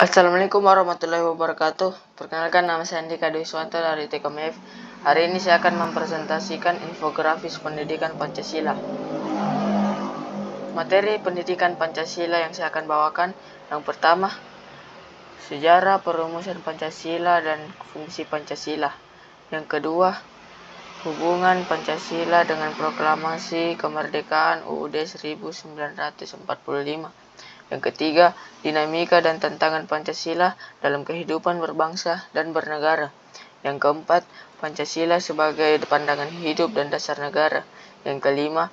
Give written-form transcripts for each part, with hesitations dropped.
Assalamualaikum warahmatullahi wabarakatuh. Perkenalkan, nama saya Andika Dwi Swanto dari TKMF. Hari ini saya akan mempresentasikan infografis pendidikan Pancasila. Materi pendidikan Pancasila yang saya akan bawakan, yang pertama, sejarah perumusan Pancasila dan fungsi Pancasila. Yang kedua, hubungan Pancasila dengan proklamasi kemerdekaan UUD 1945. Yang ketiga, dinamika dan tantangan Pancasila dalam kehidupan berbangsa dan bernegara. Yang keempat, Pancasila sebagai pandangan hidup dan dasar negara. Yang kelima,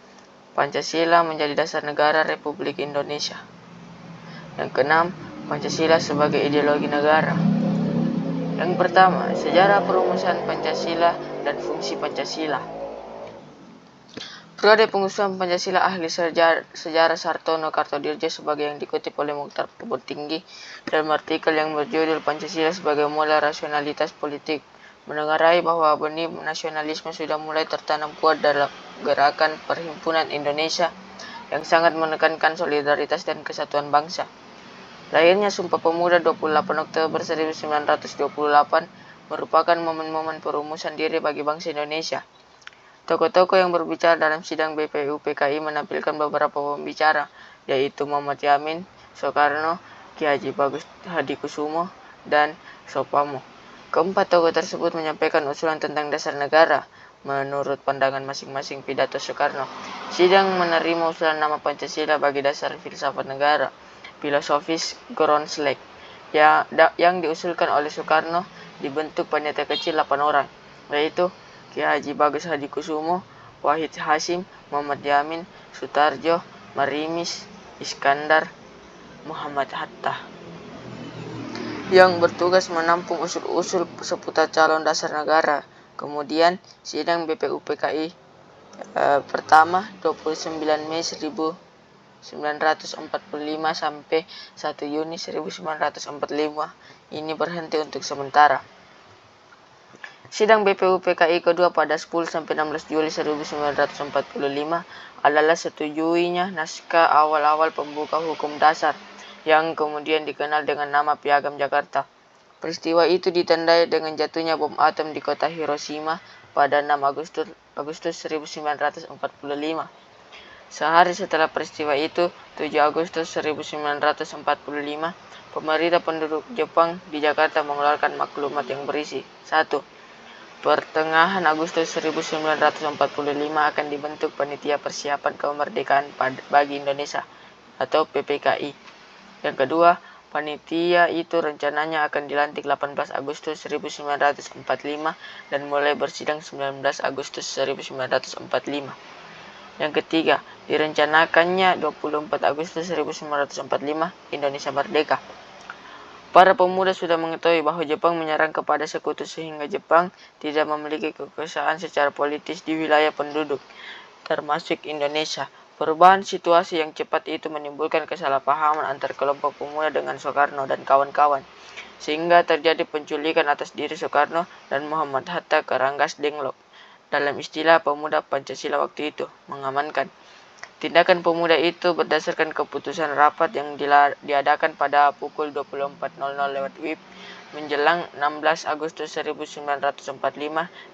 Pancasila menjadi dasar negara Republik Indonesia. Yang keenam, Pancasila sebagai ideologi negara. Yang pertama, sejarah perumusan Pancasila dan fungsi Pancasila. Periode pengusuhan Pancasila ahli sejarah Sartono Kartodirjo sebagai yang dikutip oleh Mukhtar Perguruan Tinggi dalam artikel yang berjudul Pancasila sebagai modal rasionalitas politik, menengarai bahwa benih nasionalisme sudah mulai tertanam kuat dalam gerakan Perhimpunan Indonesia yang sangat menekankan solidaritas dan kesatuan bangsa. Lahirnya Sumpah Pemuda 28 Oktober 1928 merupakan momen-momen perumusan diri bagi bangsa Indonesia. Tokoh-tokoh yang berbicara dalam sidang BPUPKI menampilkan beberapa pembicara, yaitu Muhammad Yamin, Soekarno, Ki Haji Bagus Hadikusumo, dan Soekarno. Keempat tokoh tersebut menyampaikan usulan tentang dasar negara. Menurut pandangan masing-masing pidato Soekarno, sidang menerima usulan nama Pancasila bagi dasar filsafat negara, filosofis Groundslek, yang diusulkan oleh Soekarno dibentuk panitia kecil 8 orang, yaitu Ki Haji Bagus Hadikusumo, Wahid Hasyim, Muhammad Yamin, Sutarjo, Marimis, Iskandar, Muhammad Hatta, yang bertugas menampung usul-usul seputar calon dasar negara. Kemudian sidang BPUPKI pertama 29 Mei 1945 sampai 1 Juni 1945 ini berhenti untuk sementara. Sidang BPUPKI kedua pada 10 sampai 16 Juli 1945 adalah setujuinya naskah awal-awal pembuka hukum dasar yang kemudian dikenal dengan nama Piagam Jakarta. Peristiwa itu ditandai dengan jatuhnya bom atom di kota Hiroshima pada 6 Agustus 1945. Sehari setelah peristiwa itu, 7 Agustus 1945, pemerintah penduduk Jepang di Jakarta mengeluarkan maklumat yang berisi 1. Pertengahan Agustus 1945 akan dibentuk Panitia Persiapan Kemerdekaan bagi Indonesia atau PPKI. Yang kedua, panitia itu rencananya akan dilantik 18 Agustus 1945 dan mulai bersidang 19 Agustus 1945. Yang ketiga, direncanakannya 24 Agustus 1945 Indonesia merdeka. Para pemuda sudah mengetahui bahwa Jepang menyerang kepada sekutu sehingga Jepang tidak memiliki kekuasaan secara politis di wilayah penduduk, termasuk Indonesia. Perubahan situasi yang cepat itu menimbulkan kesalahpahaman antar kelompok pemuda dengan Soekarno dan kawan-kawan, sehingga terjadi penculikan atas diri Soekarno dan Muhammad Hatta ke Ranggas Denglok. Dalam istilah pemuda Pancasila waktu itu, mengamankan. Tindakan pemuda itu berdasarkan keputusan rapat yang diadakan pada pukul 24.00 WIB menjelang 16 Agustus 1945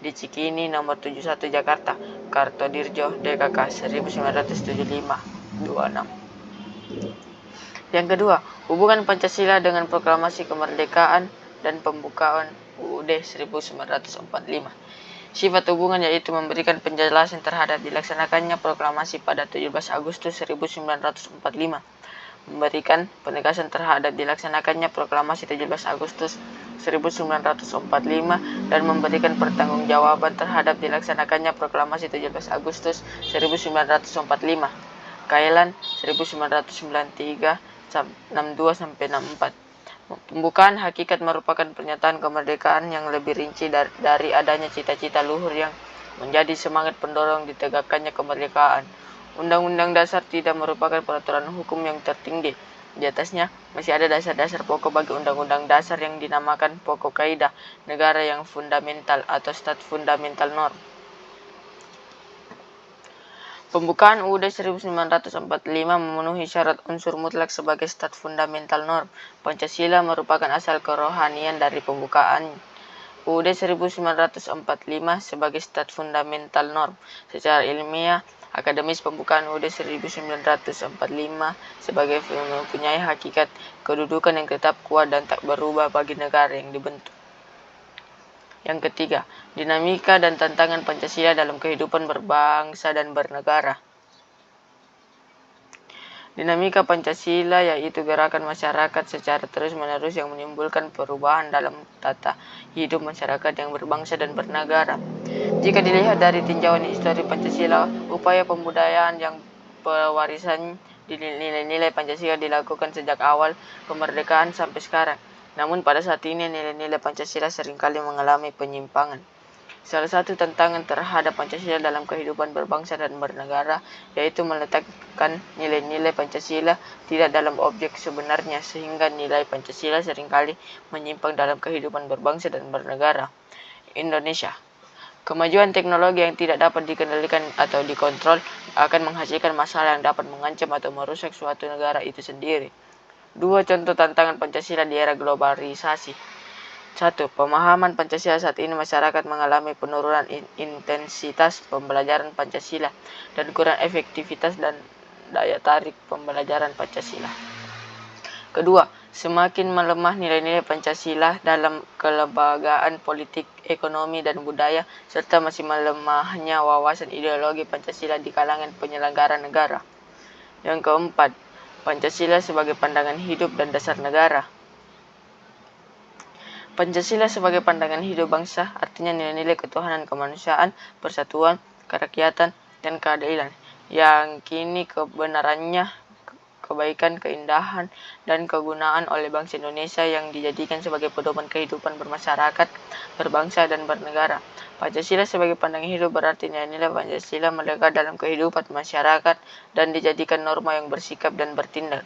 di Cikini nomor 71 Jakarta, Kartodirjo DKK 1975-26. Yang kedua, hubungan Pancasila dengan proklamasi kemerdekaan dan pembukaan UUD 1945. Sifat hubungan yaitu memberikan penjelasan terhadap dilaksanakannya proklamasi pada 17 Agustus 1945, memberikan penegasan terhadap dilaksanakannya proklamasi 17 Agustus 1945 dan memberikan pertanggungjawaban terhadap dilaksanakannya proklamasi 17 Agustus 1945. Kailan 1993 62-64. Pembukaan hakikat merupakan pernyataan kemerdekaan yang lebih rinci dari adanya cita-cita luhur yang menjadi semangat pendorong ditegakkannya kemerdekaan. Undang-Undang Dasar tidak merupakan peraturan hukum yang tertinggi. Di atasnya masih ada dasar-dasar pokok bagi Undang-Undang Dasar yang dinamakan pokok kaidah negara yang fundamental atau stat fundamental norm. Pembukaan UUD 1945 memenuhi syarat unsur mutlak sebagai stat fundamental norm. Pancasila merupakan asal kerohanian dari pembukaan UUD 1945 sebagai stat fundamental norm. Secara ilmiah, akademis pembukaan UUD 1945 sebagai mempunyai hakikat kedudukan yang tetap kuat dan tak berubah bagi negara yang dibentuk. Yang ketiga, dinamika dan tantangan Pancasila dalam kehidupan berbangsa dan bernegara. Dinamika Pancasila yaitu gerakan masyarakat secara terus-menerus yang menimbulkan perubahan dalam tata hidup masyarakat yang berbangsa dan bernegara. Jika dilihat dari tinjauan histori Pancasila, upaya pembudayaan yang pewarisan nilai-nilai Pancasila dilakukan sejak awal kemerdekaan sampai sekarang. Namun pada saat ini nilai-nilai Pancasila seringkali mengalami penyimpangan. Salah satu tantangan terhadap Pancasila dalam kehidupan berbangsa dan bernegara yaitu meletakkan nilai-nilai Pancasila tidak dalam objek sebenarnya sehingga nilai Pancasila seringkali menyimpang dalam kehidupan berbangsa dan bernegara. Indonesia. Kemajuan teknologi yang tidak dapat dikendalikan atau dikontrol akan menghasilkan masalah yang dapat mengancam atau merusak suatu negara itu sendiri. Dua contoh tantangan Pancasila di era globalisasi. 1. Pemahaman Pancasila saat ini masyarakat mengalami penurunan intensitas pembelajaran Pancasila dan kurang efektivitas dan daya tarik pembelajaran Pancasila. Kedua, semakin melemah nilai-nilai Pancasila dalam kelembagaan politik, ekonomi, dan budaya, serta masih melemahnya wawasan ideologi Pancasila di kalangan penyelenggara negara. Yang keempat, Pancasila sebagai pandangan hidup dan dasar negara. Pancasila sebagai pandangan hidup bangsa artinya nilai-nilai ketuhanan, kemanusiaan, persatuan, kerakyatan, dan keadilan, yang kini kebenarannya, kebaikan, keindahan, dan kegunaan oleh bangsa Indonesia yang dijadikan sebagai pedoman kehidupan bermasyarakat, berbangsa, dan bernegara. Pancasila sebagai pandangan hidup berarti nilai-nilai Pancasila melekat dalam kehidupan masyarakat dan dijadikan norma yang bersikap dan bertindak.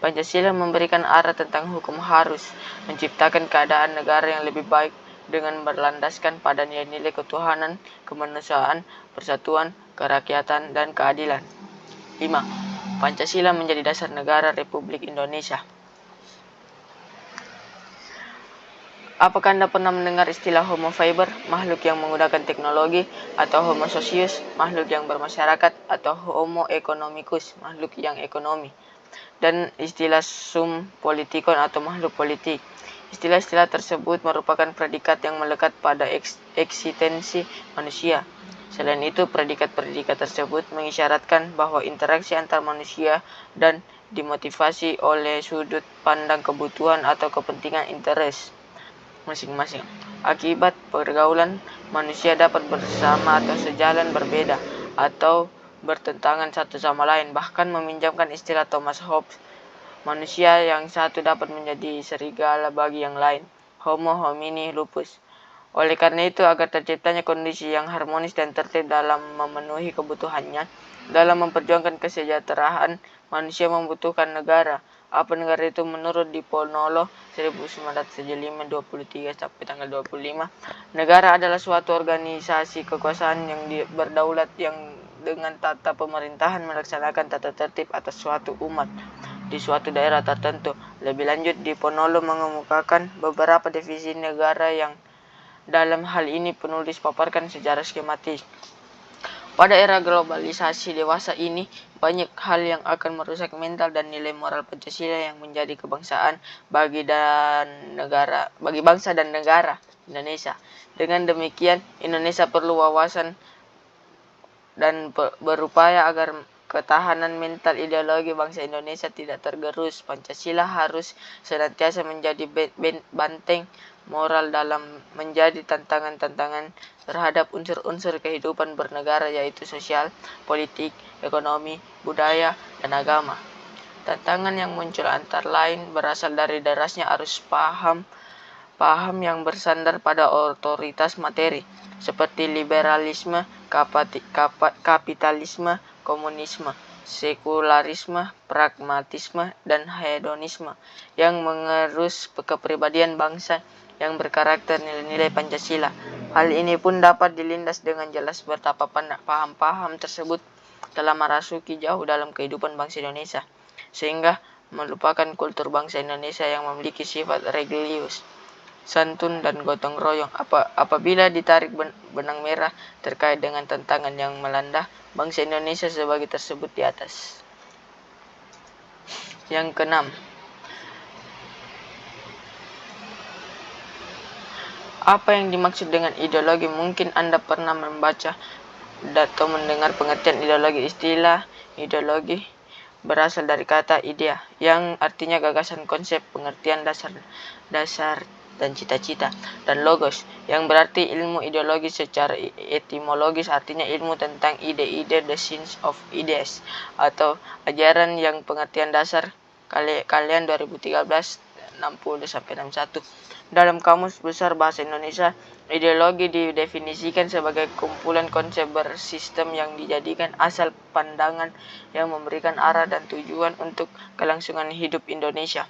Pancasila memberikan arah tentang hukum harus menciptakan keadaan negara yang lebih baik dengan berlandaskan pada nilai-nilai ketuhanan, kemanusiaan, persatuan, kerakyatan, dan keadilan. 5. Pancasila menjadi dasar negara Republik Indonesia. Apakah Anda pernah mendengar istilah Homo faber, makhluk yang menggunakan teknologi, atau Homo socius, makhluk yang bermasyarakat, atau Homo economicus, makhluk yang ekonomi, dan istilah sum politikon atau makhluk politik? Istilah-istilah tersebut merupakan predikat yang melekat pada eksistensi manusia. Selain itu, predikat-predikat tersebut mengisyaratkan bahwa interaksi antar manusia dan dimotivasi oleh sudut pandang kebutuhan atau kepentingan interes masing-masing. Akibat pergaulan, manusia dapat bersama atau sejalan berbeda atau bertentangan satu sama lain. Bahkan meminjamkan istilah Thomas Hobbes, manusia yang satu dapat menjadi serigala bagi yang lain, Homo homini lupus. Oleh karena itu, agar terciptanya kondisi yang harmonis dan tertib dalam memenuhi kebutuhannya, dalam memperjuangkan kesejahteraan, manusia membutuhkan negara. Apa negara itu menurut Diponolo 1975-23 sampai tanggal 25? Negara adalah suatu organisasi kekuasaan yang berdaulat yang dengan tata pemerintahan melaksanakan tata tertib atas suatu umat di suatu daerah tertentu. Lebih lanjut, Diponolo mengemukakan beberapa definisi negara yang dalam hal ini penulis paparkan secara skematis. Pada era globalisasi dewasa ini, banyak hal yang akan merusak mental dan nilai moral Pancasila yang menjadi kebangsaan bagi bangsa dan negara Indonesia. Dengan demikian, Indonesia perlu wawasan dan berupaya agar ketahanan mental ideologi bangsa Indonesia tidak tergerus. Pancasila harus senantiasa menjadi benteng moral dalam menjadi tantangan-tantangan terhadap unsur-unsur kehidupan bernegara yaitu sosial, politik, ekonomi, budaya, dan agama. Tantangan yang muncul antara lain berasal dari derasnya arus paham yang bersandar pada otoritas materi seperti liberalisme, kapitalisme, komunisme, sekularisme, pragmatisme, dan hedonisme yang mengerus kepribadian bangsa yang berkarakter nilai-nilai Pancasila. Hal ini pun dapat dilindas dengan jelas betapa paham-paham tersebut telah merasuki jauh dalam kehidupan bangsa Indonesia, sehingga melupakan kultur bangsa Indonesia yang memiliki sifat religius, santun, dan gotong royong. Apabila ditarik benang merah terkait dengan tantangan yang melanda bangsa Indonesia sebagai tersebut di atas. Yang keenam, apa yang dimaksud dengan ideologi? Mungkin Anda pernah membaca atau mendengar pengertian ideologi. Istilah ideologi berasal dari kata idea, yang artinya gagasan, konsep, pengertian dasar dan cita-cita, dan logos, yang berarti ilmu. Ideologi secara etimologis artinya ilmu tentang ide-ide, the science of ideas, atau ajaran yang pengertian dasar. Kalian 2013 60-61. Dalam Kamus Besar Bahasa Indonesia, ideologi didefinisikan sebagai kumpulan konsep bersistem yang dijadikan asal pandangan yang memberikan arah dan tujuan untuk kelangsungan hidup Indonesia.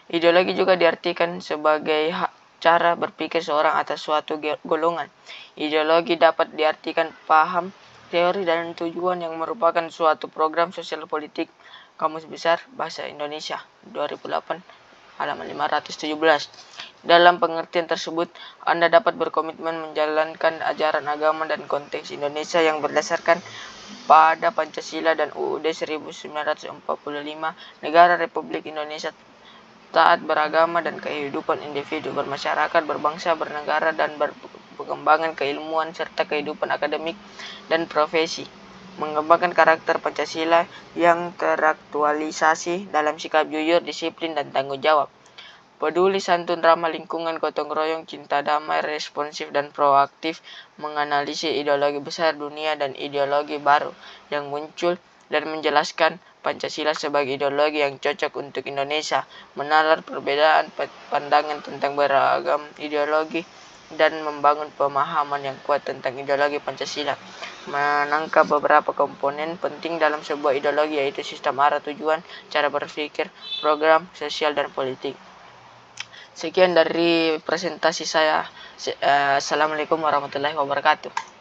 Ideologi juga diartikan sebagai cara berpikir seorang atas suatu golongan. Ideologi dapat diartikan paham, teori, dan tujuan yang merupakan suatu program sosial politik. Kamus Besar Bahasa Indonesia 2008 halaman 517. Dalam pengertian tersebut, Anda dapat berkomitmen menjalankan ajaran agama dan konteks Indonesia yang berdasarkan pada Pancasila dan UUD 1945, Negara Republik Indonesia, taat beragama dan kehidupan individu, bermasyarakat, berbangsa, bernegara, dan berpengembangan keilmuan serta kehidupan akademik dan profesi. Mengembangkan karakter Pancasila yang teraktualisasi dalam sikap jujur, disiplin, dan tanggung jawab. Peduli, santun, ramah lingkungan, gotong royong, cinta damai, responsif, dan proaktif. Menganalisis ideologi besar dunia dan ideologi baru yang muncul dan menjelaskan Pancasila sebagai ideologi yang cocok untuk Indonesia. Menalar perbedaan pandangan tentang beragam ideologi dan membangun pemahaman yang kuat tentang ideologi Pancasila. Menangkap beberapa komponen penting dalam sebuah ideologi, yaitu sistem, arah, tujuan, cara berpikir, program sosial, dan politik. Sekian dari presentasi saya. Assalamualaikum warahmatullahi wabarakatuh.